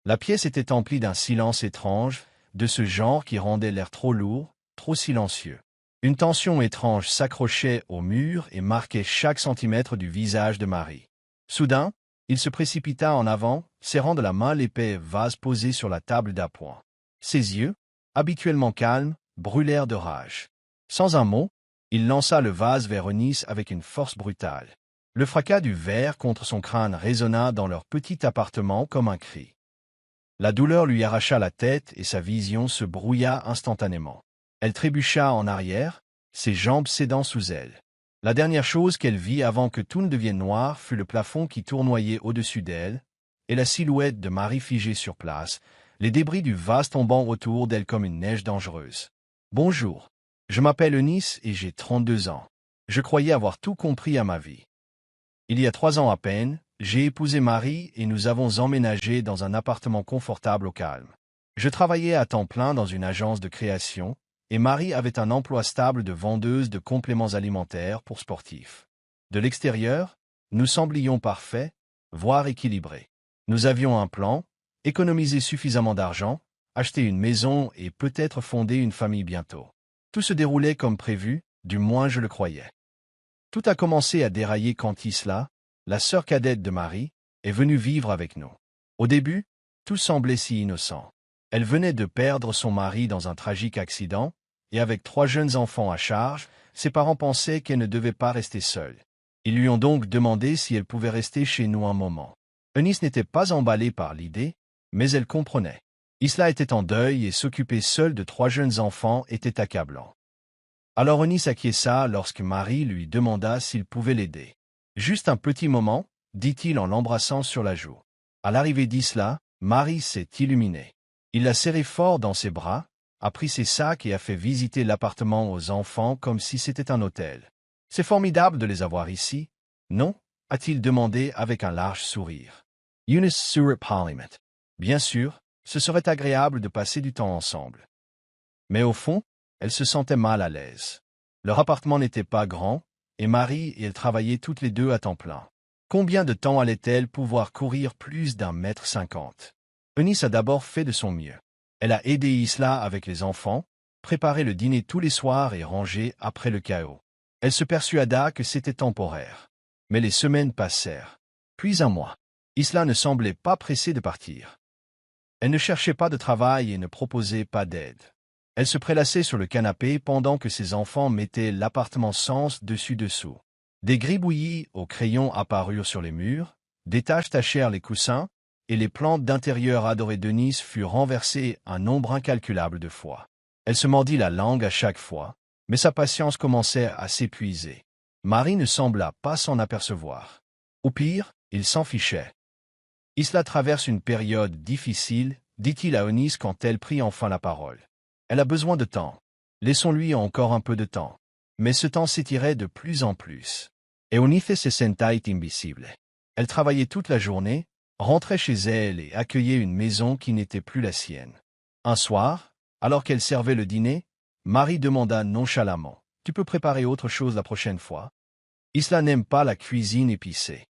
La pièce était emplie d'un silence étrange, de ce genre qui rendait l'air trop lourd, trop silencieux. Une tension étrange s'accrochait au mur et marquait chaque centimètre du visage de Marie. Soudain, il se précipita en avant, serrant de la main l'épais vase posé sur la table d'appoint. Ses yeux, habituellement calmes, brûlèrent de rage. Sans un mot, il lança le vase vers Eunice avec une force brutale. Le fracas du verre contre son crâne résonna dans leur petit appartement comme un cri. La douleur lui arracha la tête et sa vision se brouilla instantanément. Elle trébucha en arrière, ses jambes cédant sous elle. La dernière chose qu'elle vit avant que tout ne devienne noir fut le plafond qui tournoyait au-dessus d'elle, et la silhouette de Marie figée sur place, les débris du vase tombant autour d'elle comme une neige dangereuse. « Bonjour. Je m'appelle Eunice et j'ai 32 ans. Je croyais avoir tout compris à ma vie. Il y a 3 ans à peine, j'ai épousé Marie et nous avons emménagé dans un appartement confortable au calme. Je travaillais à temps plein dans une agence de création, et Marie avait un emploi stable de vendeuse de compléments alimentaires pour sportifs. De l'extérieur, nous semblions parfaits, voire équilibrés. Nous avions un plan, économiser suffisamment d'argent, acheter une maison et peut-être fonder une famille bientôt. Tout se déroulait comme prévu, du moins je le croyais. Tout a commencé à dérailler quand Isla, la sœur cadette de Marie, est venue vivre avec nous. Au début, tout semblait si innocent. Elle venait de perdre son mari dans un tragique accident, et avec 3 jeunes enfants à charge, ses parents pensaient qu'elle ne devait pas rester seule. Ils lui ont donc demandé si elle pouvait rester chez nous un moment. Eunice n'était pas emballée par l'idée, mais elle comprenait. Isla était en deuil et s'occuper seule de 3 jeunes enfants était accablant. Alors Eunice acquiesça lorsque Marie lui demanda s'il pouvait l'aider. « Juste un petit moment, dit-il en l'embrassant sur la joue. À l'arrivée d'Isla, Marie s'est illuminée. Il l'a serrée fort dans ses bras, a pris ses sacs et a fait visiter l'appartement aux enfants comme si c'était un hôtel. « C'est formidable de les avoir ici, non ?» a-t-il demandé avec un large sourire. Eunice sourit poliment. Bien sûr, ce serait agréable de passer du temps ensemble. Mais au fond, elle se sentait mal à l'aise. Leur appartement n'était pas grand, et Marie et elle travaillaient toutes les deux à temps plein. Combien de temps allait-elle pouvoir courir plus d'1,50 m? Eunice a d'abord fait de son mieux. Elle a aidé Isla avec les enfants, préparé le dîner tous les soirs et rangé après le chaos. Elle se persuada que c'était temporaire. Mais les semaines passèrent. Puis un mois. Isla ne semblait pas pressée de partir. Elle ne cherchait pas de travail et ne proposait pas d'aide. Elle se prélassait sur le canapé pendant que ses enfants mettaient l'appartement sens dessus-dessous. Des gribouillis au crayon apparurent sur les murs, des taches tachèrent les coussins, et les plantes d'intérieur adorées d'Eunice furent renversées un nombre incalculable de fois. Elle se mordit la langue à chaque fois, mais sa patience commençait à s'épuiser. Marie ne sembla pas s'en apercevoir. Au pire, il s'en fichait. « Isla traverse une période difficile, dit-il à Eunice quand elle prit enfin la parole. Elle a besoin de temps. Laissons-lui encore un peu de temps. » Mais ce temps s'étirait de plus en plus. Et Eunice se sentait invisible. Elle travaillait toute la journée, rentrait chez elle et accueillait une maison qui n'était plus la sienne. Un soir, alors qu'elle servait le dîner, Marie demanda nonchalamment « Tu peux préparer autre chose la prochaine fois ?» Isla n'aime pas la cuisine épicée.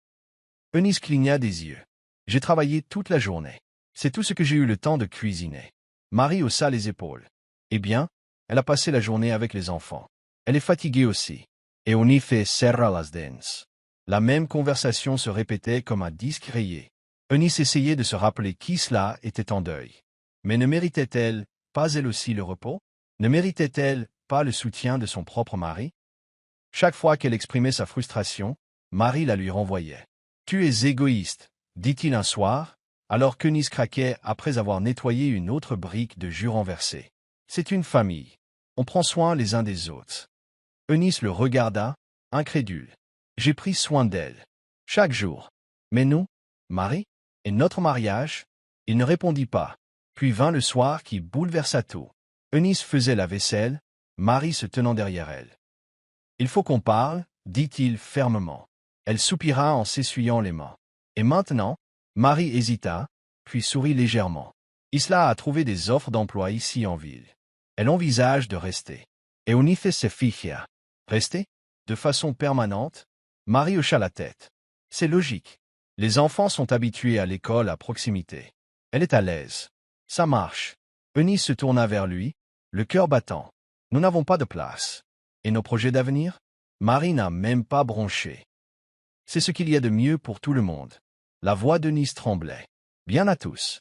Eunice cligna des yeux. « J'ai travaillé toute la journée. C'est tout ce que j'ai eu le temps de cuisiner. » Marie haussa les épaules. « Eh bien, elle a passé la journée avec les enfants. Elle est fatiguée aussi. » Et Eunice serra las dents. La même conversation se répétait comme un disque rayé. Eunice essayait de se rappeler qu'Isla était en deuil. Mais ne méritait-elle pas elle aussi le repos? Ne méritait-elle pas le soutien de son propre mari? Chaque fois qu'elle exprimait sa frustration, Marie la lui renvoyait. « Tu es égoïste, » dit-il un soir, alors qu'Eunice craquait après avoir nettoyé une autre brique de jus renversée. « C'est une famille. On prend soin les uns des autres. » Eunice le regarda, incrédule. « J'ai pris soin d'elle. Chaque jour. Mais nous, Marie, et notre mariage ?» Il ne répondit pas. Puis vint le soir qui bouleversa tout. Eunice faisait la vaisselle, Marie se tenant derrière elle. « Il faut qu'on parle, » dit-il fermement. Elle soupira en s'essuyant les mains. « Et maintenant ?» Marie hésita, puis sourit légèrement. « Isla a trouvé des offres d'emploi ici en ville. Elle envisage de rester. » Et Eunice se fija. « Rester? De façon permanente ?» Marie hocha la tête. « C'est logique. Les enfants sont habitués à l'école à proximité. Elle est à l'aise. Ça marche. Eunice se tourna vers lui, le cœur battant. Nous n'avons pas de place. Et nos projets d'avenir? Marie n'a même pas bronché. C'est ce qu'il y a de mieux pour tout le monde. La voix d'Eunice tremblait. Bien à tous.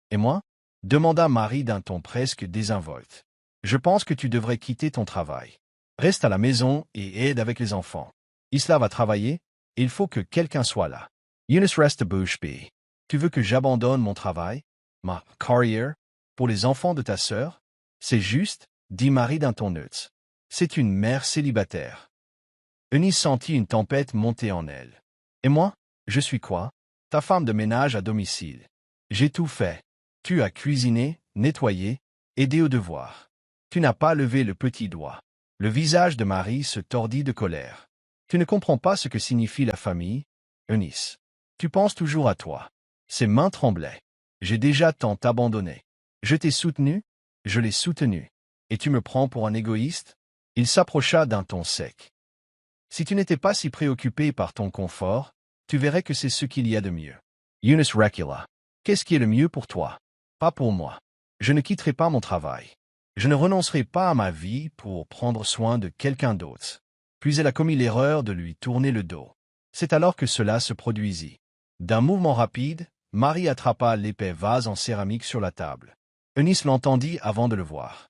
Et moi? Demanda Marie d'un ton presque désinvolte. Je pense que tu devrais quitter ton travail. Reste à la maison et aide avec les enfants. Isla va travailler, et il faut que quelqu'un soit là. Eunice reste bouche bée. Tu veux que j'abandonne mon travail, ma carrière, pour les enfants de ta sœur? C'est juste, dit Marie d'un ton neutre. C'est une mère célibataire. Eunice sentit une tempête monter en elle. Et moi, je suis quoi? Ta femme de ménage à domicile. J'ai tout fait. Tu as cuisiné, nettoyé, aidé aux devoirs. Tu n'as pas levé le petit doigt. Le visage de Marie se tordit de colère. Tu ne comprends pas ce que signifie la famille, Eunice. Tu penses toujours à toi. Ses mains tremblaient. J'ai déjà tant abandonné. Je t'ai soutenu, je l'ai soutenu. Et tu me prends pour un égoïste? Il s'approcha d'un ton sec. Si tu n'étais pas si préoccupé par ton confort, tu verrais que c'est ce qu'il y a de mieux. Eunice recula. Qu'est-ce qui est le mieux pour toi? Pas pour moi. Je ne quitterai pas mon travail. Je ne renoncerai pas à ma vie pour prendre soin de quelqu'un d'autre. Puis elle a commis l'erreur de lui tourner le dos. C'est alors que cela se produisit. D'un mouvement rapide, Marie attrapa l'épais vase en céramique sur la table. Eunice l'entendit avant de le voir.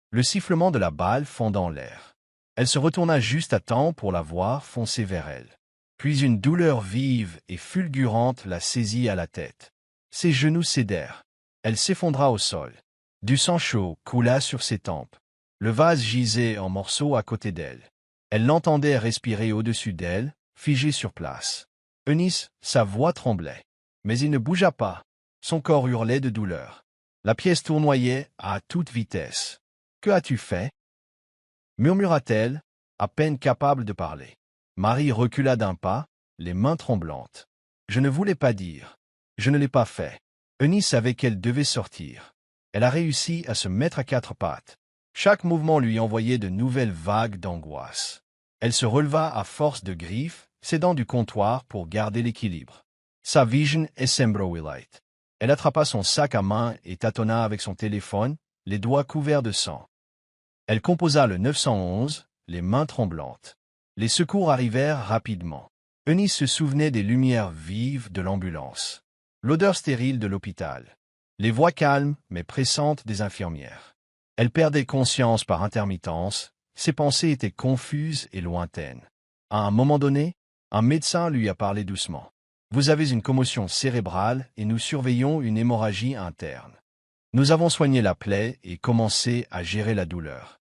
Le sifflement de la balle fondant l'air. Elle se retourna juste à temps pour la voir foncer vers elle. Puis une douleur vive et fulgurante la saisit à la tête. Ses genoux cédèrent. Elle s'effondra au sol. Du sang chaud coula sur ses tempes. Le vase gisait en morceaux à côté d'elle. Elle l'entendait respirer au-dessus d'elle, figée sur place. Eunice, sa voix tremblait. Mais il ne bougea pas. Son corps hurlait de douleur. La pièce tournoyait à toute vitesse. « Que as-tu fait » murmura-t-elle, à peine capable de parler. Marie recula d'un pas, les mains tremblantes. « Je ne voulais pas dire. Je ne l'ai pas fait. » Eunice savait qu'elle devait sortir. Elle a réussi à se mettre à quatre pattes. Chaque mouvement lui envoyait de nouvelles vagues d'angoisse. Elle se releva à force de griffes, s'aidant du comptoir pour garder l'équilibre. Sa vision essembrowilite. Elle attrapa son sac à main et tâtonna avec son téléphone, les doigts couverts de sang. Elle composa le 911, les mains tremblantes. Les secours arrivèrent rapidement. Eunice se souvenait des lumières vives de l'ambulance. L'odeur stérile de l'hôpital. Les voix calmes mais pressantes des infirmières. Elle perdait conscience par intermittence, ses pensées étaient confuses et lointaines. À un moment donné, un médecin lui a parlé doucement. « Vous avez une commotion cérébrale et nous surveillons une hémorragie interne. Nous avons soigné la plaie et commencé à gérer la douleur. »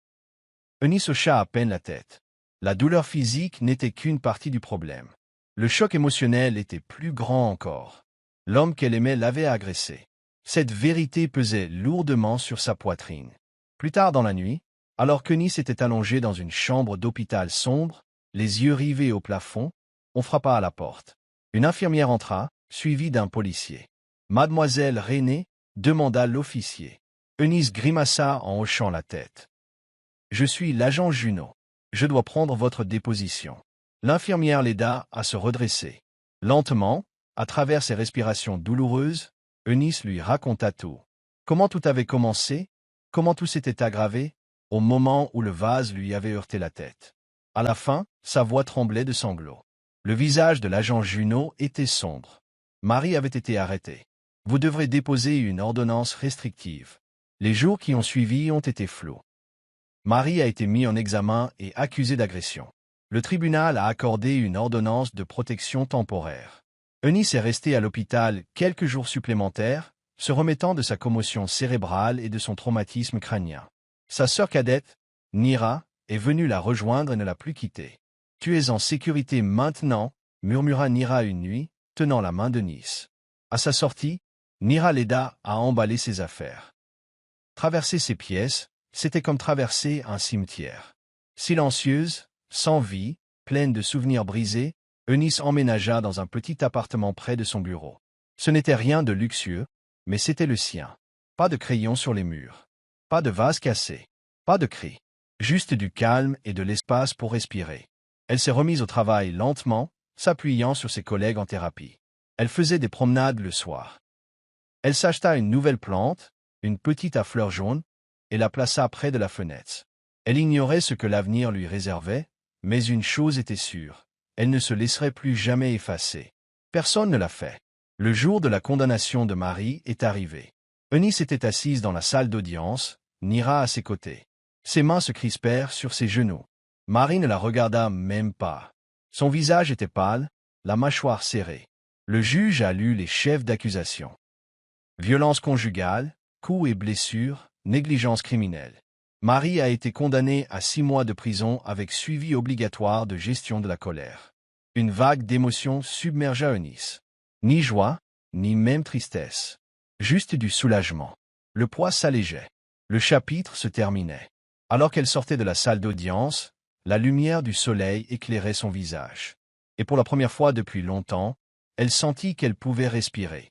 Eunice hocha à peine la tête. La douleur physique n'était qu'une partie du problème. Le choc émotionnel était plus grand encore. L'homme qu'elle aimait l'avait agressée. Cette vérité pesait lourdement sur sa poitrine. Plus tard dans la nuit, alors qu'Eunice était allongée dans une chambre d'hôpital sombre, les yeux rivés au plafond, on frappa à la porte. Une infirmière entra, suivie d'un policier. « Mademoiselle René » demanda l'officier. Eunice grimaça en hochant la tête. « Je suis l'agent Junot. Je dois prendre votre déposition. » L'infirmière l'aida à se redresser. Lentement, à travers ses respirations douloureuses, Eunice lui raconta tout. Comment tout avait commencé, comment tout s'était aggravé, au moment où le vase lui avait heurté la tête. À la fin, sa voix tremblait de sanglots. Le visage de l'agent Junot était sombre. Marie avait été arrêtée. Vous devrez déposer une ordonnance restrictive. Les jours qui ont suivi ont été flous. Marie a été mise en examen et accusée d'agression. Le tribunal a accordé une ordonnance de protection temporaire. Eunice est restée à l'hôpital quelques jours supplémentaires, se remettant de sa commotion cérébrale et de son traumatisme crânien. Sa sœur cadette, Nira, est venue la rejoindre et ne l'a plus quittée. « Tu es en sécurité maintenant » murmura Nira une nuit, tenant la main d'Eunice. À sa sortie, Nira l'aida à emballer ses affaires. Traverser ces pièces, c'était comme traverser un cimetière. Silencieuse, sans vie, pleine de souvenirs brisés, Eunice emménagea dans un petit appartement près de son bureau. Ce n'était rien de luxueux, mais c'était le sien. Pas de crayons sur les murs. Pas de vase cassé. Pas de cris. Juste du calme et de l'espace pour respirer. Elle s'est remise au travail lentement, s'appuyant sur ses collègues en thérapie. Elle faisait des promenades le soir. Elle s'acheta une nouvelle plante, une petite à fleurs jaunes, et la plaça près de la fenêtre. Elle ignorait ce que l'avenir lui réservait, mais une chose était sûre, elle ne se laisserait plus jamais effacer. Personne ne l'a fait. Le jour de la condamnation de Marie est arrivé. Eunice était assise dans la salle d'audience, Nyra à ses côtés. Ses mains se crispèrent sur ses genoux. Marie ne la regarda même pas. Son visage était pâle, la mâchoire serrée. Le juge a lu les chefs d'accusation. Violence conjugale, coups et blessures, négligence criminelle. Marie a été condamnée à 6 mois de prison avec suivi obligatoire de gestion de la colère. Une vague d'émotions submergea Eunice. Ni joie, ni même tristesse. Juste du soulagement. Le poids s'allégeait. Le chapitre se terminait. Alors qu'elle sortait de la salle d'audience, la lumière du soleil éclairait son visage. Et pour la première fois depuis longtemps, elle sentit qu'elle pouvait respirer.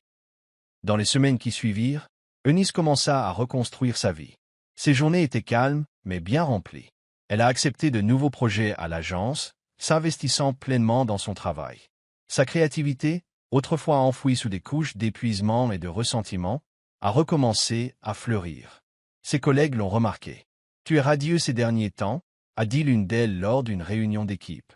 Dans les semaines qui suivirent, Eunice commença à reconstruire sa vie. Ses journées étaient calmes, mais bien remplies. Elle a accepté de nouveaux projets à l'agence, s'investissant pleinement dans son travail. Sa créativité, autrefois enfouie sous des couches d'épuisement et de ressentiment, a recommencé à fleurir. Ses collègues l'ont remarqué. « Tu es radieux ces derniers temps », a dit l'une d'elles lors d'une réunion d'équipe.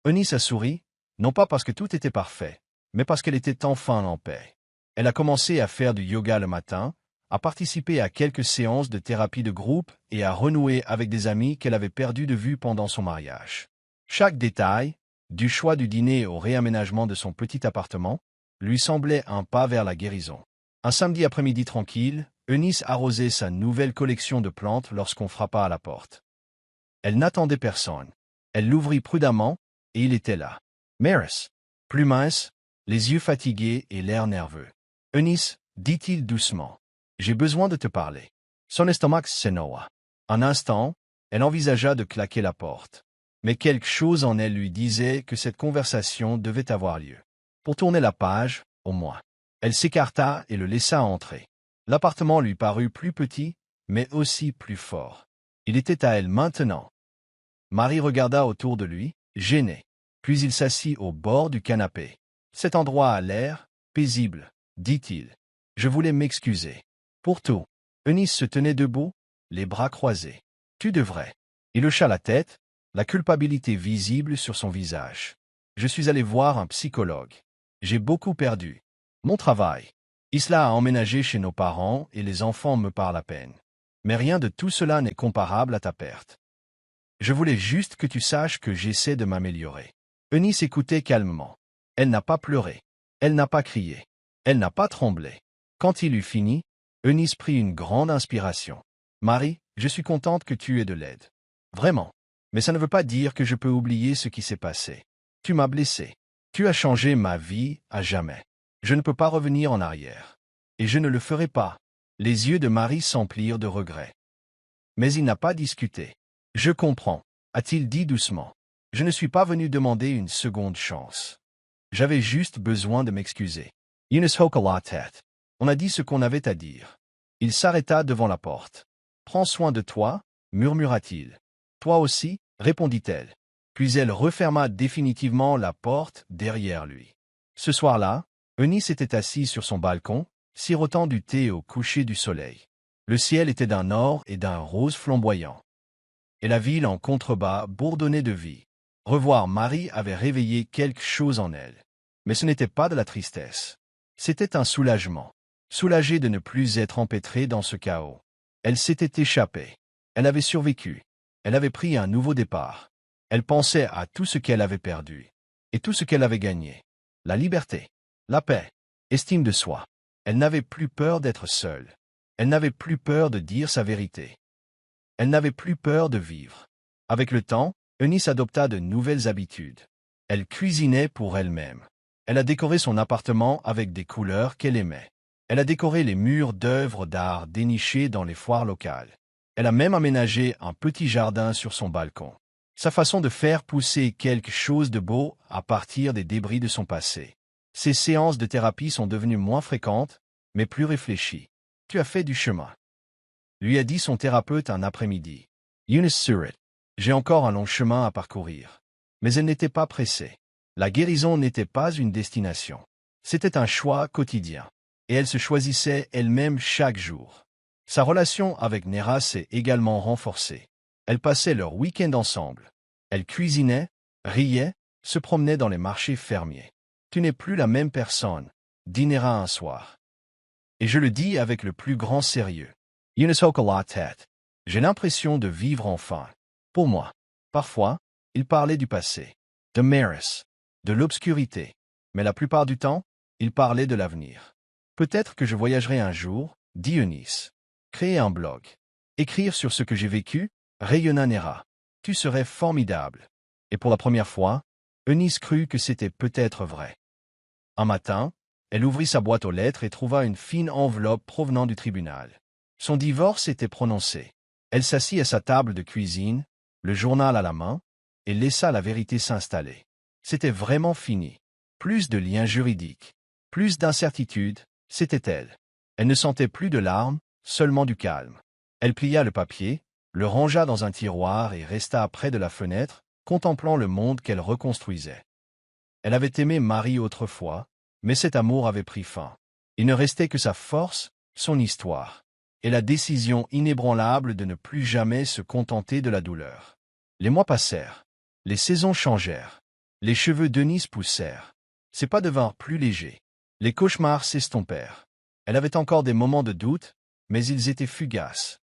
Eunice a souri, non pas parce que tout était parfait, mais parce qu'elle était enfin en paix. Elle a commencé à faire du yoga le matin, à participer à quelques séances de thérapie de groupe et à renouer avec des amis qu'elle avait perdus de vue pendant son mariage. Chaque détail, du choix du dîner au réaménagement de son petit appartement, lui semblait un pas vers la guérison. Un samedi après-midi tranquille, Eunice arrosait sa nouvelle collection de plantes lorsqu'on frappa à la porte. Elle n'attendait personne. Elle l'ouvrit prudemment, et il était là. Maris, plus mince, les yeux fatigués et l'air nerveux. « Eunice, dit-il doucement, j'ai besoin de te parler. » Son estomac s'énoua. Un instant, elle envisagea de claquer la porte. Mais quelque chose en elle lui disait que cette conversation devait avoir lieu. Pour tourner la page, au moins. Elle s'écarta et le laissa entrer. L'appartement lui parut plus petit, mais aussi plus fort. Il était à elle maintenant. Marie regarda autour de lui, gênée. Puis il s'assit au bord du canapé. « Cet endroit a l'air paisible, » dit-il. « Je voulais m'excuser. Pour tout. » Eunice se tenait debout, les bras croisés. « Tu devrais. » Il hocha la tête, la culpabilité visible sur son visage. « Je suis allé voir un psychologue. J'ai beaucoup perdu. Mon travail. Isla a emménagé chez nos parents et les enfants me parlent à peine. Mais rien de tout cela n'est comparable à ta perte. Je voulais juste que tu saches que j'essaie de m'améliorer. » Eunice écoutait calmement. Elle n'a pas pleuré. Elle n'a pas crié. Elle n'a pas tremblé. Quand il eut fini, Eunice prit une grande inspiration. « Marie, je suis contente que tu aies de l'aide. Vraiment. Mais ça ne veut pas dire que je peux oublier ce qui s'est passé. Tu m'as blessé. Tu as changé ma vie à jamais. Je ne peux pas revenir en arrière. Et je ne le ferai pas. » Les yeux de Marie s'emplirent de regret. Mais il n'a pas discuté. « Je comprends, » a-t-il dit doucement. « Je ne suis pas venu demander une seconde chance. J'avais juste besoin de m'excuser. » Eunice hocha la tête. On a dit ce qu'on avait à dire. Il s'arrêta devant la porte. « Prends soin de toi, » murmura-t-il. « Toi aussi, » répondit-elle. Puis elle referma définitivement la porte derrière lui. Ce soir-là, Eunice était assise sur son balcon, sirotant du thé au coucher du soleil. Le ciel était d'un or et d'un rose flamboyant. Et la ville en contrebas bourdonnait de vie. Revoir Marie avait réveillé quelque chose en elle. Mais ce n'était pas de la tristesse. C'était un soulagement. Soulagée de ne plus être empêtrée dans ce chaos. Elle s'était échappée. Elle avait survécu. Elle avait pris un nouveau départ. Elle pensait à tout ce qu'elle avait perdu. Et tout ce qu'elle avait gagné. La liberté. La paix. Estime de soi. Elle n'avait plus peur d'être seule. Elle n'avait plus peur de dire sa vérité. Elle n'avait plus peur de vivre. Avec le temps, Eunice adopta de nouvelles habitudes. Elle cuisinait pour elle-même. Elle a décoré son appartement avec des couleurs qu'elle aimait. Elle a décoré les murs d'œuvres d'art dénichées dans les foires locales. Elle a même aménagé un petit jardin sur son balcon. Sa façon de faire pousser quelque chose de beau à partir des débris de son passé. Ses séances de thérapie sont devenues moins fréquentes, mais plus réfléchies. « Tu as fait du chemin. » lui a dit son thérapeute un après-midi. Eunice sourit. « J'ai encore un long chemin à parcourir. » Mais elle n'était pas pressée. La guérison n'était pas une destination. C'était un choix quotidien. et elle se choisissait elle-même chaque jour. Sa relation avec Nera s'est également renforcée. Elles passaient leur week-end ensemble. Elle cuisinait, riait, se promenait dans les marchés fermiers. « Tu n'es plus la même personne », dit Nera un soir. Et je le dis avec le plus grand sérieux. J'ai l'impression de vivre enfin. Pour moi. Parfois, il parlait du passé, de Maris, de l'obscurité, mais la plupart du temps, il parlait de l'avenir. Peut-être que je voyagerai un jour, dit Eunice. Créer un blog. Écrire sur ce que j'ai vécu, rayonna Nera. Tu serais formidable. Et pour la première fois, Eunice crut que c'était peut-être vrai. Un matin, elle ouvrit sa boîte aux lettres et trouva une fine enveloppe provenant du tribunal. Son divorce était prononcé. Elle s'assit à sa table de cuisine, le journal à la main, et laissa la vérité s'installer. C'était vraiment fini. Plus de liens juridiques, plus d'incertitudes, c'était elle. Elle ne sentait plus de larmes, seulement du calme. Elle plia le papier, le rangea dans un tiroir et resta près de la fenêtre, contemplant le monde qu'elle reconstruisait. Elle avait aimé Marie autrefois, mais cet amour avait pris fin. Il ne restait que sa force, son histoire, et la décision inébranlable de ne plus jamais se contenter de la douleur. Les mois passèrent. Les saisons changèrent. Les cheveux d'Eunice poussèrent. Ses pas devinrent plus légers. Les cauchemars s'estompèrent. Elle avait encore des moments de doute, mais ils étaient fugaces.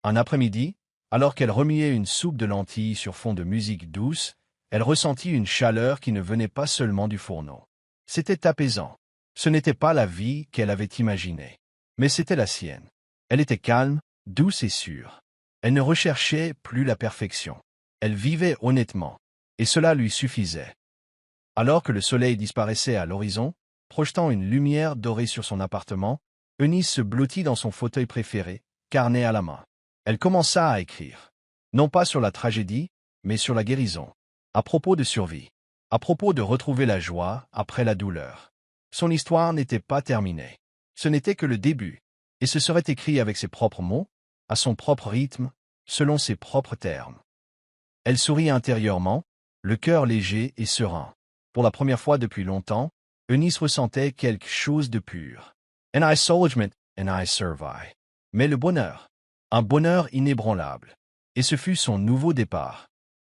Un après-midi, alors qu'elle remuait une soupe de lentilles sur fond de musique douce, elle ressentit une chaleur qui ne venait pas seulement du fourneau. C'était apaisant. Ce n'était pas la vie qu'elle avait imaginée, mais c'était la sienne. Elle était calme, douce et sûre. Elle ne recherchait plus la perfection. Elle vivait honnêtement, et cela lui suffisait. Alors que le soleil disparaissait à l'horizon, projetant une lumière dorée sur son appartement, Eunice se blottit dans son fauteuil préféré, carnet à la main. Elle commença à écrire. Non pas sur la tragédie, mais sur la guérison. À propos de survie. À propos de retrouver la joie après la douleur. Son histoire n'était pas terminée. Ce n'était que le début. Et ce serait écrit avec ses propres mots, à son propre rythme, selon ses propres termes. Elle sourit intérieurement, le cœur léger et serein. Pour la première fois depuis longtemps, Eunice ressentait quelque chose de pur. And I soulagement, and I survive. Mais le bonheur. Un bonheur inébranlable. Et ce fut son nouveau départ.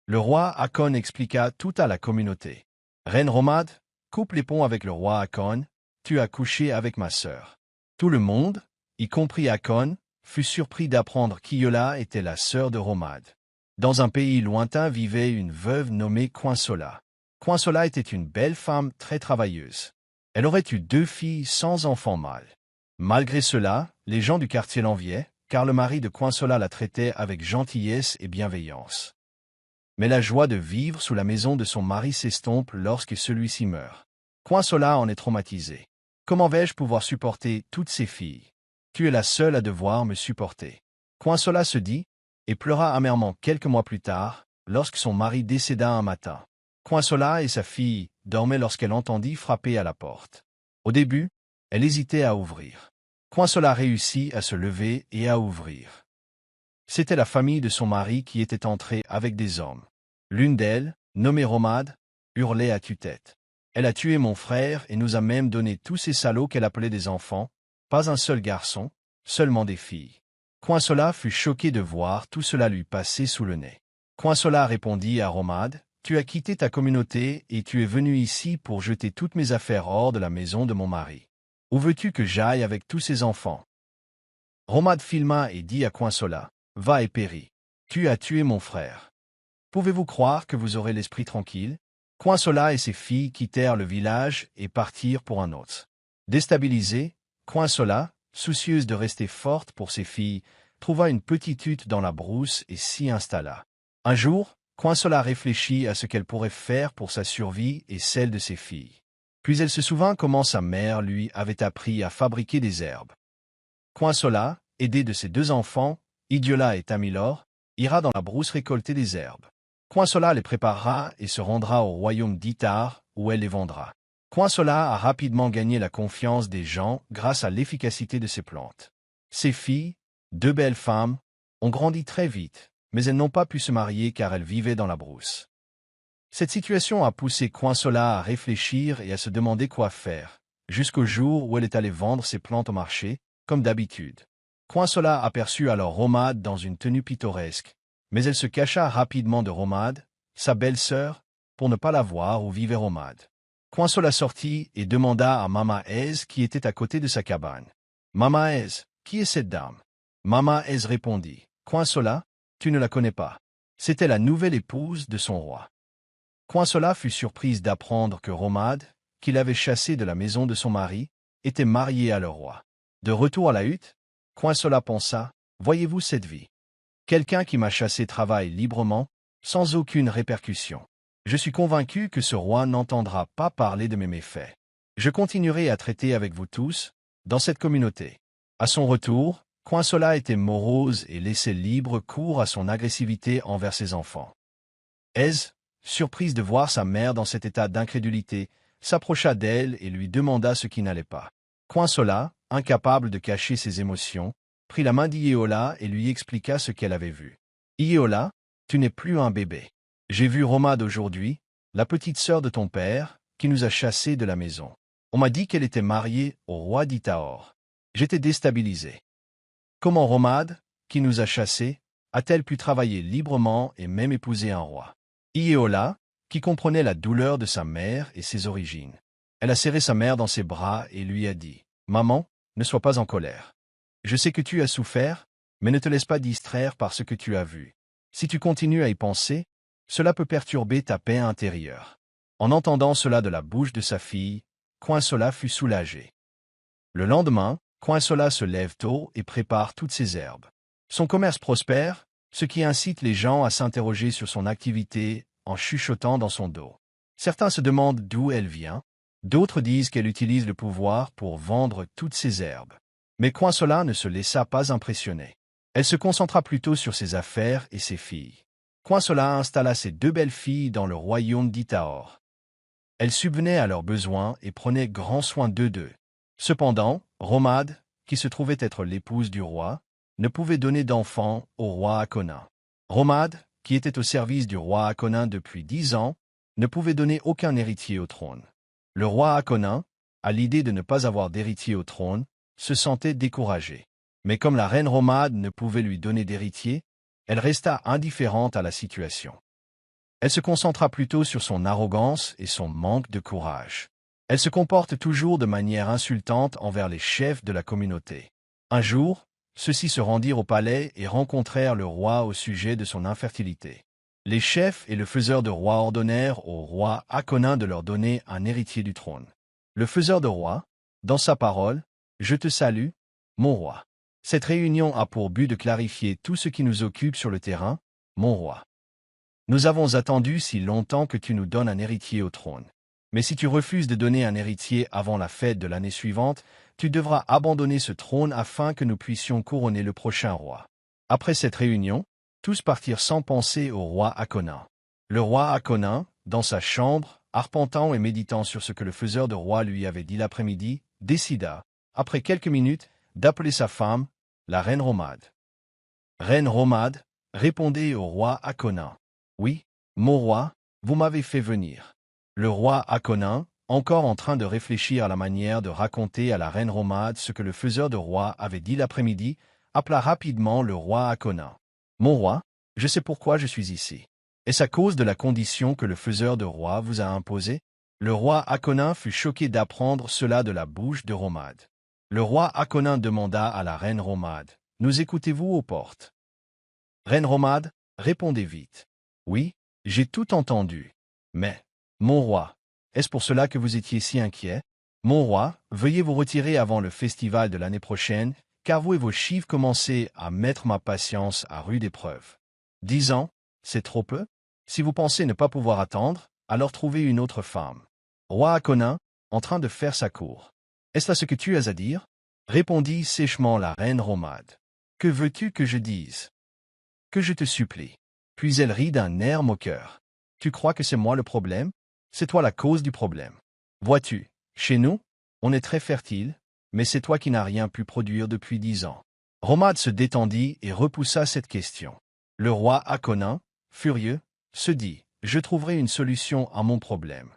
Le roi Akon expliqua tout à la communauté. Reine Romade, coupe les ponts avec le roi Akon, tu as couché avec ma sœur. Tout le monde, y compris Akon, fut surpris d'apprendre qu'Iola était la sœur de Romade. Dans un pays lointain vivait une veuve nommée Coinsola. Coinsola était une belle femme très travailleuse. Elle aurait eu 2 filles sans enfant mâle. Malgré cela, les gens du quartier l'enviaient, car le mari de Coinsola la traitait avec gentillesse et bienveillance. Mais la joie de vivre sous la maison de son mari s'estompe lorsque celui-ci meurt. Coinsola en est traumatisée. Comment vais-je pouvoir supporter toutes ces filles? Tu es la seule à devoir me supporter. Coinsola se dit, et pleura amèrement quelques mois plus tard, lorsque son mari décéda un matin. Coinsola et sa fille dormaient lorsqu'elle entendit frapper à la porte. Au début, elle hésitait à ouvrir. Coinsola réussit à se lever et à ouvrir. C'était la famille de son mari qui était entrée avec des hommes. L'une d'elles, nommée Romade, hurlait à tue-tête. Elle a tué mon frère et nous a même donné tous ces salauds qu'elle appelait des enfants, pas un seul garçon, seulement des filles. Coinsola fut choqué de voir tout cela lui passer sous le nez. Coinsola répondit à Romade, tu as quitté ta communauté et tu es venu ici pour jeter toutes mes affaires hors de la maison de mon mari. Où veux-tu que j'aille avec tous ces enfants? Romade filma et dit à Coinsola, va et péris. Tu as tué mon frère. Pouvez-vous croire que vous aurez l'esprit tranquille? Coinsola et ses filles quittèrent le village et partirent pour un autre. Déstabilisée, Coinsola, soucieuse de rester forte pour ses filles, trouva une petite hutte dans la brousse et s'y installa. Un jour, Coinsola réfléchit à ce qu'elle pourrait faire pour sa survie et celle de ses filles. Puis elle se souvint comment sa mère lui avait appris à fabriquer des herbes. Coinsola, aidée de ses 2 enfants, Idiola et Tamilor, ira dans la brousse récolter des herbes. Coinsola les préparera et se rendra au royaume d'Itar, où elle les vendra. Coinsola a rapidement gagné la confiance des gens grâce à l'efficacité de ses plantes. Ses filles, 2 belles femmes, ont grandi très vite, mais elles n'ont pas pu se marier car elles vivaient dans la brousse. Cette situation a poussé Coinsola à réfléchir et à se demander quoi faire. jusqu'au jour où elle est allée vendre ses plantes au marché, comme d'habitude. Coinsola aperçut alors Romade dans une tenue pittoresque, mais elle se cacha rapidement de Romade, sa belle-sœur, pour ne pas la voir où vivait Romade. Coinsola sortit et demanda à Mama Aise qui était à côté de sa cabane. « Mama Aise, qui est cette dame ?» Mama Aise répondit. « Coinsola, tu ne la connais pas. C'était la nouvelle épouse de son roi. » Coinsola fut surprise d'apprendre que Romade, qu'il avait chassé de la maison de son mari, était mariée à leur roi. De retour à la hutte, Coinsola pensa, « Voyez-vous cette vie? Quelqu'un qui m'a chassé travaille librement, sans aucune répercussion. Je suis convaincu que ce roi n'entendra pas parler de mes méfaits. Je continuerai à traiter avec vous tous, dans cette communauté. » À son retour, Coinsola était morose et laissait libre cours à son agressivité envers ses enfants. Aise, surprise de voir sa mère dans cet état d'incrédulité, s'approcha d'elle et lui demanda ce qui n'allait pas. Coinsola, incapable de cacher ses émotions, prit la main d'Ieola et lui expliqua ce qu'elle avait vu. « Ieola, tu n'es plus un bébé. J'ai vu Romade aujourd'hui, la petite sœur de ton père, qui nous a chassés de la maison. On m'a dit qu'elle était mariée au roi d'Itaor. J'étais déstabilisé. Comment Romade, qui nous a chassés, a-t-elle pu travailler librement et même épouser un roi? » Ieola, qui comprenait la douleur de sa mère et ses origines. Elle a serré sa mère dans ses bras et lui a dit, « Maman, ne sois pas en colère. Je sais que tu as souffert, mais ne te laisse pas distraire par ce que tu as vu. Si tu continues à y penser, cela peut perturber ta paix intérieure. » En entendant cela de la bouche de sa fille, Coinsola fut soulagée. Le lendemain, Coinsola se lève tôt et prépare toutes ses herbes. Son commerce prospère, ce qui incite les gens à s'interroger sur son activité en chuchotant dans son dos. Certains se demandent d'où elle vient, d'autres disent qu'elle utilise le pouvoir pour vendre toutes ses herbes. Mais Coinsola ne se laissa pas impressionner. Elle se concentra plutôt sur ses affaires et ses filles. Coinsola installa ses 2 belles filles dans le royaume d'Itaor. Elle subvenait à leurs besoins et prenait grand soin d'eux. Cependant, Romade, qui se trouvait être l'épouse du roi, ne pouvait donner d'enfant au roi Akonin. Romade, qui était au service du roi Akonin depuis 10 ans, ne pouvait donner aucun héritier au trône. Le roi Akonin, à l'idée de ne pas avoir d'héritier au trône, se sentait découragé. Mais comme la reine Romade ne pouvait lui donner d'héritier, elle resta indifférente à la situation. Elle se concentra plutôt sur son arrogance et son manque de courage. Elle se comporte toujours de manière insultante envers les chefs de la communauté. Un jour, ceux-ci se rendirent au palais et rencontrèrent le roi au sujet de son infertilité. Les chefs et le faiseur de roi ordonnèrent au roi Akonin de leur donner un héritier du trône. Le faiseur de roi, dans sa parole, « Je te salue, mon roi. Cette réunion a pour but de clarifier tout ce qui nous occupe sur le terrain, mon roi. Nous avons attendu si longtemps que tu nous donnes un héritier au trône. Mais si tu refuses de donner un héritier avant la fête de l'année suivante, tu devras abandonner ce trône afin que nous puissions couronner le prochain roi. » Après cette réunion, tous partirent sans penser au roi Akonin. Le roi Akonin, dans sa chambre, arpentant et méditant sur ce que le faiseur de roi lui avait dit l'après-midi, décida, après quelques minutes, d'appeler sa femme, la reine Romade. « Reine Romade, répondez au roi Akonin. »« Oui, mon roi, vous m'avez fait venir. » Le roi Akonin, encore en train de réfléchir à la manière de raconter à la reine Romade ce que le faiseur de roi avait dit l'après-midi, appela rapidement le roi Akonin. « Mon roi, je sais pourquoi je suis ici. Est-ce à cause de la condition que le faiseur de roi vous a imposée? » Le roi Akonin fut choqué d'apprendre cela de la bouche de Romade. Le roi Akonin demanda à la reine Romade, « Nous écoutez-vous aux portes? » Reine Romade, répondez vite. « Oui, j'ai tout entendu. Mais, mon roi, est-ce pour cela que vous étiez si inquiet? Mon roi, veuillez vous retirer avant le festival de l'année prochaine, car vous et vos chiffres commencez à mettre ma patience à rude épreuve. 10 ans, c'est trop peu? Si vous pensez ne pas pouvoir attendre, alors trouvez une autre femme. » Roi Akonin, en train de faire sa cour. « Est-ce là ce que tu as à dire? » Répondit sèchement la reine Romade. « Que veux-tu que je dise? Que je te supplie. » Puis elle rit d'un air moqueur. « Tu crois que c'est moi le problème? C'est toi la cause du problème. Vois-tu, chez nous, on est très fertile, mais c'est toi qui n'as rien pu produire depuis 10 ans. » Romade se détendit et repoussa cette question. Le roi Akonin, furieux, se dit, « Je trouverai une solution à mon problème. »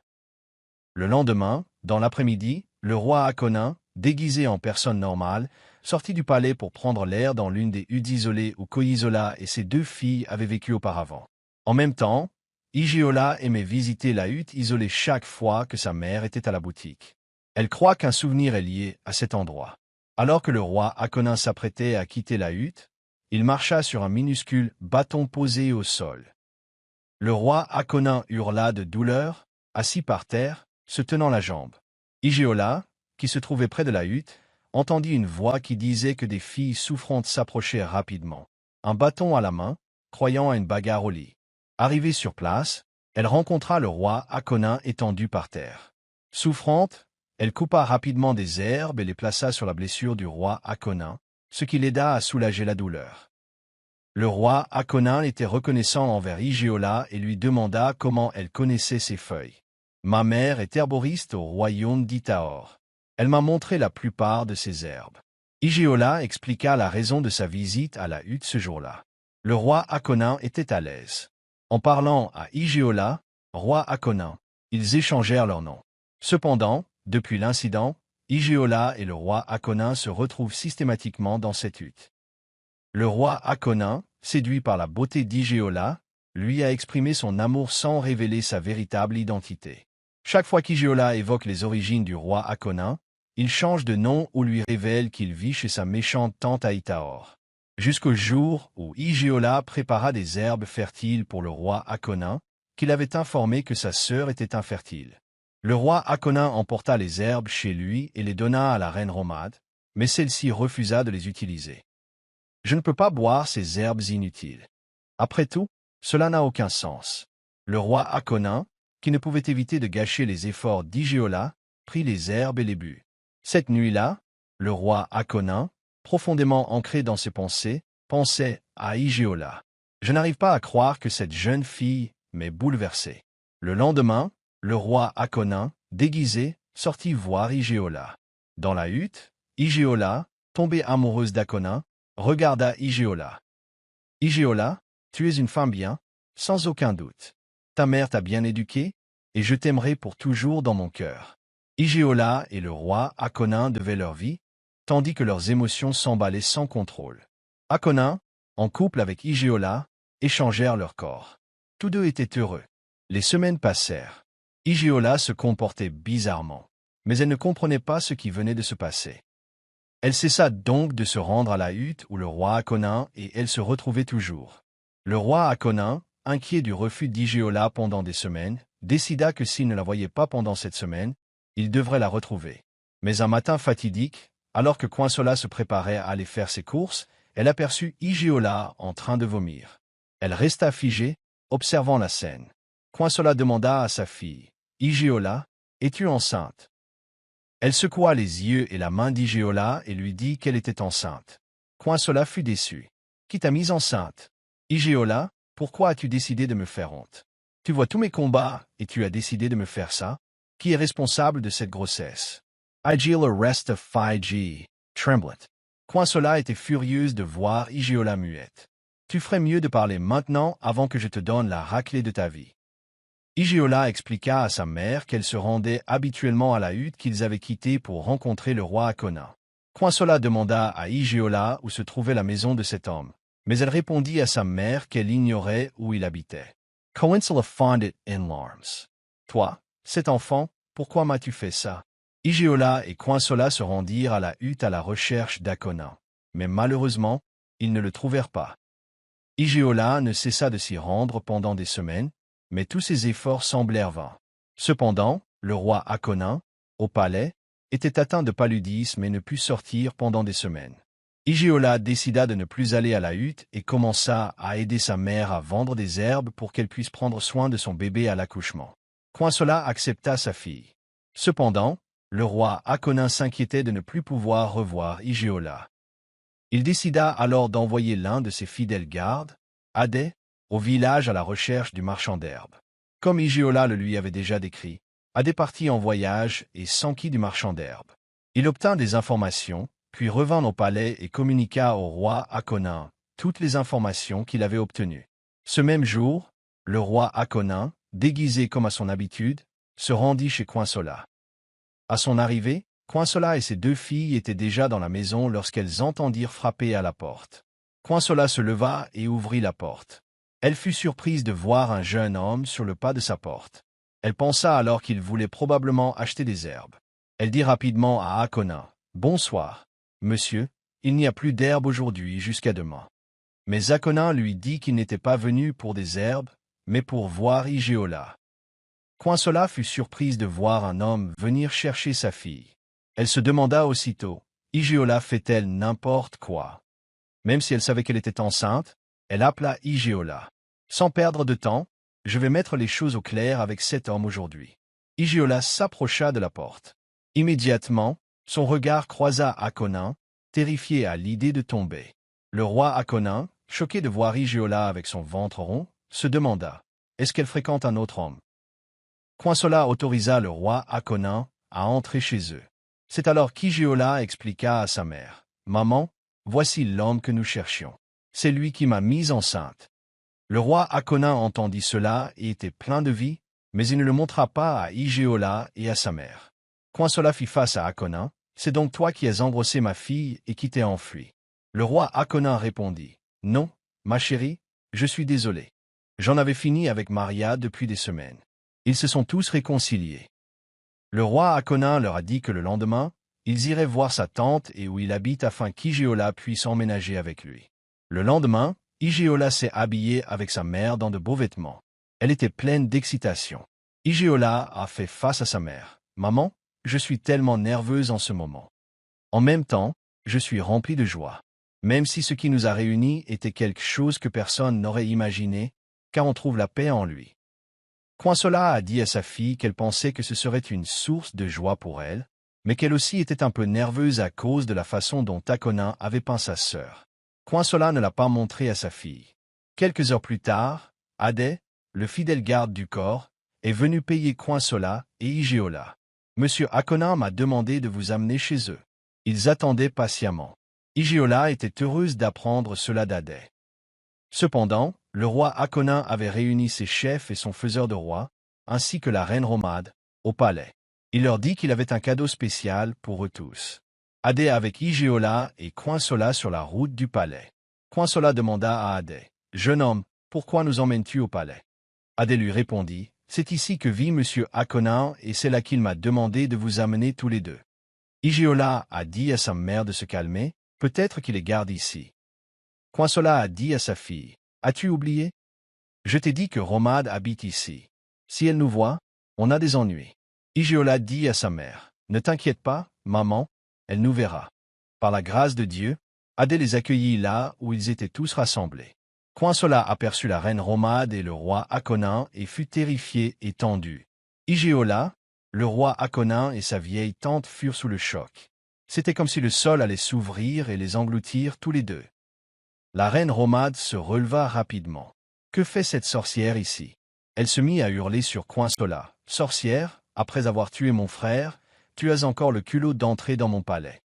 Le lendemain, dans l'après-midi, le roi Hakonin, déguisé en personne normale, sortit du palais pour prendre l'air dans l'une des huttes isolées où Koyisola et ses 2 filles avaient vécu auparavant. En même temps, Igiola aimait visiter la hutte isolée chaque fois que sa mère était à la boutique. Elle croit qu'un souvenir est lié à cet endroit. Alors que le roi Hakonin s'apprêtait à quitter la hutte, il marcha sur un minuscule bâton posé au sol. Le roi Hakonin hurla de douleur, assis par terre, se tenant la jambe. Igiola, qui se trouvait près de la hutte, entendit une voix qui disait que des filles souffrantes s'approchaient rapidement, un bâton à la main, croyant à une bagarre au lit. Arrivée sur place, elle rencontra le roi Hakonin étendu par terre. Souffrante, elle coupa rapidement des herbes et les plaça sur la blessure du roi Hakonin, ce qui l'aida à soulager la douleur. Le roi Hakonin était reconnaissant envers Igiola et lui demanda comment elle connaissait ces feuilles. « Ma mère est herboriste au royaume d'Itaor. Elle m'a montré la plupart de ces herbes. » Igiola expliqua la raison de sa visite à la hutte ce jour-là. Le roi Hakonin était à l'aise. En parlant à Igiola, roi Hakonin, ils échangèrent leurs noms. Cependant, depuis l'incident, Igiola et le roi Hakonin se retrouvent systématiquement dans cette hutte. Le roi Hakonin, séduit par la beauté d'Igiola, lui a exprimé son amour sans révéler sa véritable identité. Chaque fois qu'Igiola évoque les origines du roi Hakonin, il change de nom ou lui révèle qu'il vit chez sa méchante tante à Itaor. Jusqu'au jour où Igiola prépara des herbes fertiles pour le roi Hakonin, qu'il avait informé que sa sœur était infertile. Le roi Hakonin emporta les herbes chez lui et les donna à la reine Romade, mais celle-ci refusa de les utiliser. « Je ne peux pas boire ces herbes inutiles. Après tout, cela n'a aucun sens. » Le roi Hakonin, qui ne pouvait éviter de gâcher les efforts d'Igiola, prit les herbes et les but. Cette nuit-là, le roi Hakonin, profondément ancré dans ses pensées, pensait à Igiola. « Je n'arrive pas à croire que cette jeune fille m'ait bouleversé. » Le lendemain, le roi Hakonin, déguisé, sortit voir Igiola. Dans la hutte, Igiola, tombée amoureuse d'Hakonin, regarda Igiola. « Igiola, tu es une femme bien, sans aucun doute. Ta mère t'a bien éduquée, et je t'aimerai pour toujours dans mon cœur. » Igiola et le roi Hakonin devaient leur vie, tandis que leurs émotions s'emballaient sans contrôle. Hakonin, en couple avec Igiola, échangèrent leurs corps. Tous deux étaient heureux. Les semaines passèrent. Igiola se comportait bizarrement, mais elle ne comprenait pas ce qui venait de se passer. Elle cessa donc de se rendre à la hutte où le roi Hakonin et elle se retrouvaient toujours. Le roi Hakonin, inquiet du refus d'Igiola pendant des semaines, décida que s'il ne la voyait pas pendant cette semaine, il devrait la retrouver. Mais un matin fatidique, alors que Coinsola se préparait à aller faire ses courses, elle aperçut Igiola en train de vomir. Elle resta figée, observant la scène. Coinsola demanda à sa fille, « Igiola, es-tu enceinte ?» Elle secoua les yeux et la main d'Igiola et lui dit qu'elle était enceinte. Coinsola fut déçue. « Qui t'a mise enceinte ?»« Igiola, pourquoi as-tu décidé de me faire honte? Tu vois tous mes combats et tu as décidé de me faire ça? Qui est responsable de cette grossesse ?» Igiola resta figée, tremblante. Coinsola était furieuse de voir Igiola muette. « Tu ferais mieux de parler maintenant avant que je te donne la raclée de ta vie. » Igiola expliqua à sa mère qu'elle se rendait habituellement à la hutte qu'ils avaient quittée pour rencontrer le roi Hakonin. Coinsola demanda à Igiola où se trouvait la maison de cet homme, mais elle répondit à sa mère qu'elle ignorait où il habitait. Coinsola fondit in larmes. « Toi, cet enfant, pourquoi m'as-tu fait ça ?» Igiola et Coinsola se rendirent à la hutte à la recherche d'Hakonin, mais malheureusement, ils ne le trouvèrent pas. Igiola ne cessa de s'y rendre pendant des semaines, mais tous ses efforts semblèrent vains. Cependant, le roi Hakonin, au palais, était atteint de paludisme et ne put sortir pendant des semaines. Igiola décida de ne plus aller à la hutte et commença à aider sa mère à vendre des herbes pour qu'elle puisse prendre soin de son bébé à l'accouchement. Coinsola accepta sa fille. Cependant, le roi Hakonin s'inquiétait de ne plus pouvoir revoir Igiola. Il décida alors d'envoyer l'un de ses fidèles gardes, Adé, au village à la recherche du marchand d'herbes. Comme Igiola le lui avait déjà décrit, Adé partit en voyage et s'enquit du marchand d'herbes. Il obtint des informations, puis revint au palais et communiqua au roi Hakonin toutes les informations qu'il avait obtenues. Ce même jour, le roi Hakonin, déguisé comme à son habitude, se rendit chez Coinsola. À son arrivée, Coinsola et ses 2 filles étaient déjà dans la maison lorsqu'elles entendirent frapper à la porte. Coinsola se leva et ouvrit la porte. Elle fut surprise de voir un jeune homme sur le pas de sa porte. Elle pensa alors qu'il voulait probablement acheter des herbes. Elle dit rapidement à Akona, « Bonsoir, monsieur, il n'y a plus d'herbes aujourd'hui jusqu'à demain. » Mais Akona lui dit qu'il n'était pas venu pour des herbes, mais pour voir Igéola. Coinsola fut surprise de voir un homme venir chercher sa fille. Elle se demanda aussitôt, Igéola fait-elle n'importe quoi? Même si elle savait qu'elle était enceinte, elle appela Igéola. Sans perdre de temps, je vais mettre les choses au clair avec cet homme aujourd'hui. Igéola s'approcha de la porte. Immédiatement, son regard croisa Akona, terrifié à l'idée de tomber. Le roi Akona, choqué de voir Igéola avec son ventre rond, se demanda, est-ce qu'elle fréquente un autre homme? Coinsola autorisa le roi Akona à entrer chez eux. C'est alors qu'Igéola expliqua à sa mère, « Maman, voici l'homme que nous cherchions. C'est lui qui m'a mise enceinte. » Le roi Akona entendit cela et était plein de vie, mais il ne le montra pas à Igéola et à sa mère. Coinsola fit face à Akona, « C'est donc toi qui as engrossé ma fille et qui t'es enfui. » Le roi Akona répondit, « Non, ma chérie, je suis désolé. J'en avais fini avec Maria depuis des semaines. » Ils se sont tous réconciliés. Le roi Akona leur a dit que le lendemain, ils iraient voir sa tante et où il habite afin qu'Igéola puisse emménager avec lui. Le lendemain, Igéola s'est habillée avec sa mère dans de beaux vêtements. Elle était pleine d'excitation. Igéola a fait face à sa mère. « Maman, je suis tellement nerveuse en ce moment. En même temps, je suis remplie de joie. Même si ce qui nous a réunis était quelque chose que personne n'aurait imaginé, car on trouve la paix en lui. » Coinsola a dit à sa fille qu'elle pensait que ce serait une source de joie pour elle, mais qu'elle aussi était un peu nerveuse à cause de la façon dont Akona avait peint sa sœur. Coinsola ne l'a pas montré à sa fille. Quelques heures plus tard, Adé, le fidèle garde du corps, est venu payer Coinsola et Igéola. « Monsieur Akona m'a demandé de vous amener chez eux. » Ils attendaient patiemment. Igéola était heureuse d'apprendre cela d'Adé. Cependant, le roi Akona avait réuni ses chefs et son faiseur de roi, ainsi que la reine Romade, au palais. Il leur dit qu'il avait un cadeau spécial pour eux tous. Adé avec Igéola et Coinsola sur la route du palais. Coinsola demanda à Adé, « Jeune homme, pourquoi nous emmènes-tu au palais ?» Adé lui répondit, « C'est ici que vit monsieur Akona et c'est là qu'il m'a demandé de vous amener tous les deux. » Igéola a dit à sa mère de se calmer, « Peut-être qu'il les garde ici. » Coinsola a dit à sa fille, « As-tu oublié? Je t'ai dit que Romade habite ici. Si elle nous voit, on a des ennuis. » Igéola dit à sa mère, « Ne t'inquiète pas, maman, elle nous verra. » Par la grâce de Dieu, Adé les accueillit là où ils étaient tous rassemblés. Coinsola aperçut la reine Romade et le roi Akona et fut terrifié et tendu. Igéola, le roi Akona et sa vieille tante furent sous le choc. C'était comme si le sol allait s'ouvrir et les engloutir tous les deux. La reine Romade se releva rapidement. « Que fait cette sorcière ici ?» Elle se mit à hurler sur Coinsola. « Sorcière, après avoir tué mon frère, tu as encore le culot d'entrer dans mon palais. »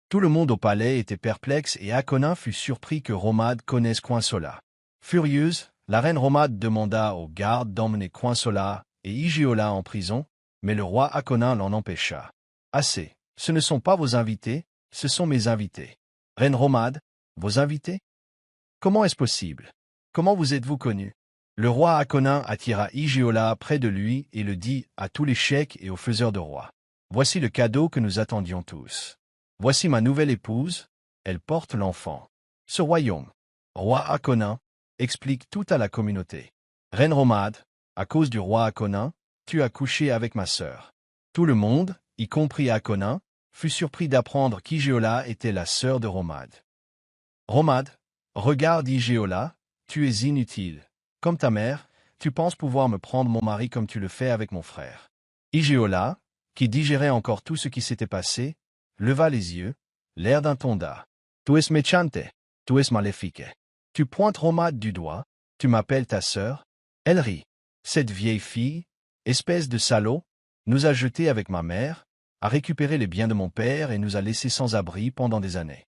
Tout le monde au palais était perplexe et Akona fut surpris que Romade connaisse Coinsola. Furieuse, la reine Romade demanda aux gardes d'emmener Coinsola et Igéola en prison, mais le roi Akona l'en empêcha. « Assez, ce ne sont pas vos invités, ce sont mes invités. »« Reine Romade, vos invités? Comment est-ce possible? Comment vous êtes-vous connu ?» Le roi Akona attira Igéola près de lui et le dit à tous les cheikhs et aux faiseurs de roi. « Voici le cadeau que nous attendions tous. Voici ma nouvelle épouse, elle porte l'enfant. Ce royaume, roi Akona, explique tout à la communauté. Reine Romade, à cause du roi Akona, tu as couché avec ma sœur. » Tout le monde, y compris Akona, fut surpris d'apprendre qu'Igéola était la sœur de Romade. « Romade, regarde Igéola, tu es inutile. Comme ta mère, tu penses pouvoir me prendre mon mari comme tu le fais avec mon frère. » Igéola, qui digérait encore tout ce qui s'était passé, leva les yeux, l'air d'un tonda. « Tu es méchante, tu es maléfique. Tu pointes Romade du doigt, tu m'appelles ta sœur. » Elle rit. « Cette vieille fille, espèce de salaud, nous a jetés avec ma mère, a récupéré les biens de mon père et nous a laissés sans abri pendant des années.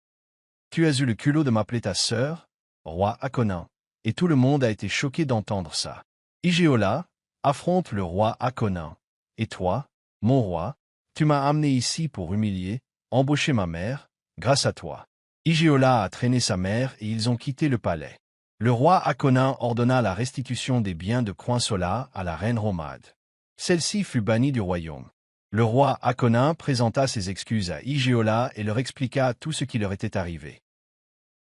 Tu as eu le culot de m'appeler ta sœur, roi Akona. » Et tout le monde a été choqué d'entendre ça. Igéola affronte le roi Akona. Et toi, mon roi, Tu m'as amené ici pour humilier, embaucher ma mère, grâce à toi. Igéola a traîné sa mère et ils ont quitté le palais. Le roi Akonin ordonna la restitution des biens de Coinsola à la reine Romade. Celle-ci fut bannie du royaume. Le roi Akonin présenta ses excuses à Igéola et leur expliqua tout ce qui leur était arrivé.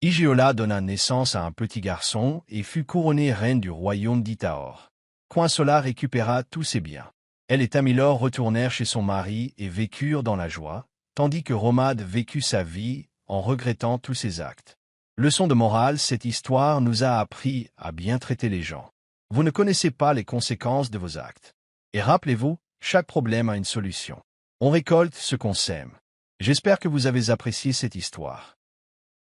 Igéola donna naissance à un petit garçon et fut couronnée reine du royaume d'Itaor. Coinsola récupéra tous ses biens. Elle et Tamilor retournèrent chez son mari et vécurent dans la joie, tandis que Romade vécut sa vie en regrettant tous ses actes. Leçon de morale, cette histoire nous a appris à bien traiter les gens. Vous ne connaissez pas les conséquences de vos actes. Et rappelez-vous, chaque problème a une solution. On récolte ce qu'on sème. J'espère que vous avez apprécié cette histoire.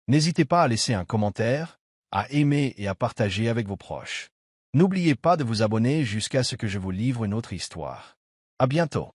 N'hésitez pas à laisser un commentaire, à aimer et à partager avec vos proches. N'oubliez pas de vous abonner jusqu'à ce que je vous livre une autre histoire. À bientôt.